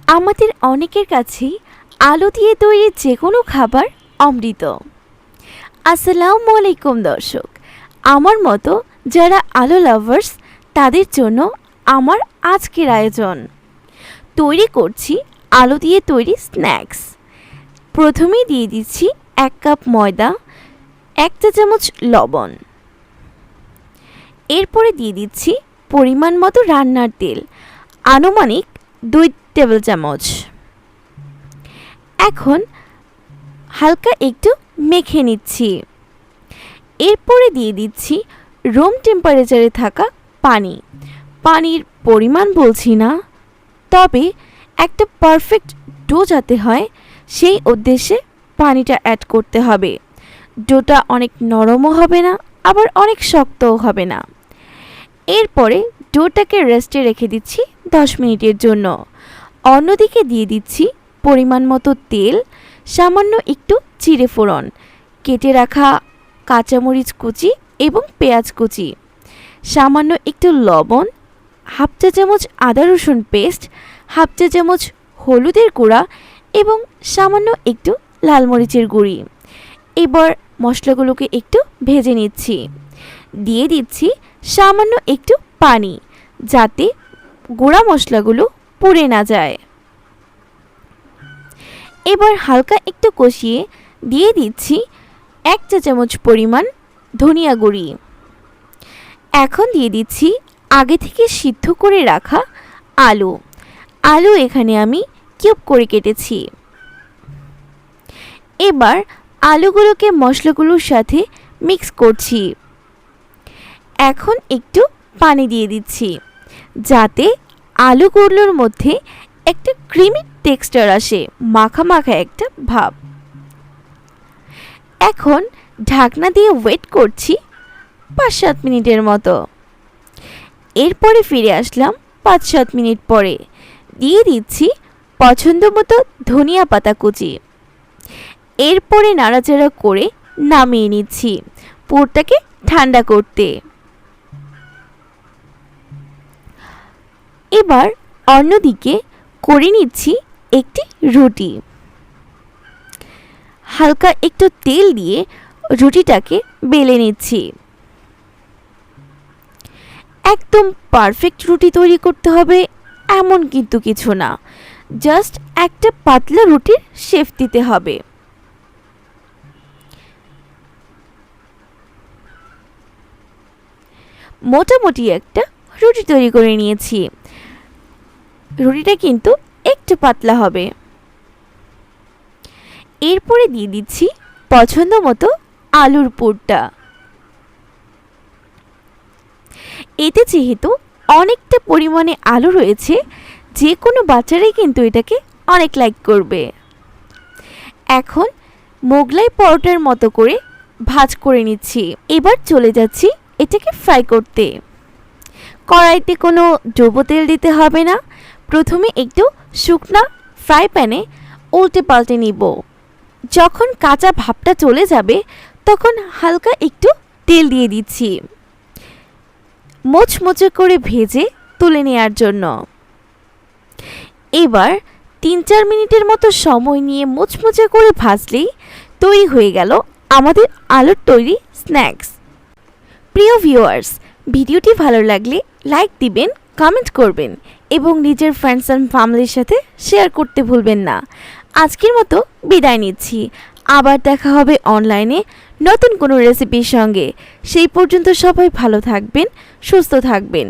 আমাদের অনেকের কাছেই আলু দিয়ে তৈরি যে কোনো খাবার অমৃত। আসসালামু আলাইকুম দর্শক, আমার মতো যারা আলু লাভার্স তাদের জন্য আমার আজকের আয়োজন। তৈরি করছি আলু দিয়ে তৈরি স্ন্যাক্স। প্রথমেই দিয়ে দিচ্ছি 1 কাপ ময়দা, 1 চা চামচ লবণ। এরপরে দিয়ে দিচ্ছি পরিমাণ মতো রান্নার তেল, আনুমানিক 2 টেবিল চামচ। এখন হালকা একটু মেখে নিচ্ছি। এরপরে দিয়ে দিচ্ছি রুম টেম্পারেচারে থাকা পানি। পানির পরিমাণ বলছি না, তবে একটা পারফেক্ট ডো যাতে হয় সেই উদ্দেশ্যে পানিটা অ্যাড করতে হবে। ডোটা অনেক নরমও হবে না, আবার অনেক শক্তও হবে না। এরপরে ডোটাকে রেস্টে রেখে দিচ্ছি 10 মিনিটের জন্য। অন্যদিকে দিয়ে দিচ্ছি পরিমাণ মতো তেল, সামান্য একটু জিরে ফোড়ন, কেটে রাখা কাঁচামরিচ কুচি এবং পেঁয়াজ কুচি, সামান্য একটু লবণ, 1/2 চা চামচ আদা রসুন পেস্ট, 1/2 চা চামচ হলুদের গুঁড়া এবং সামান্য একটু লাল মরিচের গুঁড়ি। এবার মশলাগুলোকে একটু ভেজে নিচ্ছি। দিয়ে দিচ্ছি সামান্য একটু পানি, যাতে গুঁড়া মশলাগুলো পুড়ে না যায়। এবার হালকা একটু কষিয়ে দিয়ে দিচ্ছি 1 চা চামচ পরিমাণ ধনিয়া গুঁড়ি। এখন দিয়ে দিচ্ছি আগে থেকে সিদ্ধ করে রাখা আলু। আলু এখানে আমি কিউব করে কেটেছি। এবার আলুগুলোকে মশলাগুলোর সাথে মিক্স করছি। এখন একটু পানি দিয়ে দিচ্ছি, যাতে আলুগুলোর মধ্যে একটা ক্রিমি টেক্সচার আসে, মাখা মাখা একটা ভাব। এখন ঢাকনা দিয়ে ওয়েট করছি 5-7 মিনিটের মতো। এরপরে ফিরে আসলাম 5-7 মিনিট পরে। দিয়ে দিচ্ছি পছন্দ মতো ধনিয়া পাতা কুচি। এরপরে নাড়াচাড়া করে নামিয়ে নিচ্ছি পুরটাকে ঠান্ডা করতে। এবার অন্যদিকে করে নিচ্ছি একটি রুটি। হালকা একটু তেল দিয়ে রুটিটাকে বেলে নিচ্ছি। একদম পারফেক্ট রুটি তৈরি করতে হবে এমন কিন্তু কিছু না, জাস্ট একটা পাতলা রুটির শেপ দিতে হবে। মোটামুটি একটা রুটি তৈরি করে নিয়েছি। রুটিটা কিন্তু একটু পাতলা হবে। এরপরে দিয়ে দিচ্ছি পছন্দ মতো আলুর পুরটা। এতে যেহেতু অনেকটা পরিমাণে আলু রয়েছে, যে কোনো বাচ্চারাই কিন্তু এটাকে অনেক লাইক করবে। এখন মোগলাই পরোটার মতো করে ভাজ করে নিচ্ছি। এবার চলে যাচ্ছি এটাকে ফ্রাই করতে। কড়াইতে কোনো ডুবো তেল দিতে হবে না। প্রথমে একটু শুকনা ফ্রাই প্যানে উল্টে পাল্টে নিব। যখন কাঁচা ভাবটা চলে যাবে তখন হালকা একটু তেল দিয়ে দিচ্ছি, মোচমোচে করে ভেজে তুলে নেওয়ার জন্য। এবার 3-4 মিনিটের মতো সময় নিয়ে মোচমোচে করে ভাজলেই তৈরি হয়ে গেল আমাদের আলুর তৈরি স্ন্যাক্স। প্রিয় ভিউয়ার্স, ভিডিওটি ভালো লাগলে লাইক দিবেন, কমেন্ট করবেন এবং নিজের ফ্রেন্ডস অ্যান্ড ফ্যামিলির সাথে শেয়ার করতে ভুলবেন না। আজকের মতো বিদায় নিচ্ছি। আবার দেখা হবে অনলাইনে নতুন কোনো রেসিপির সঙ্গে। সেই পর্যন্ত সবাই ভালো থাকবেন, সুস্থ থাকবেন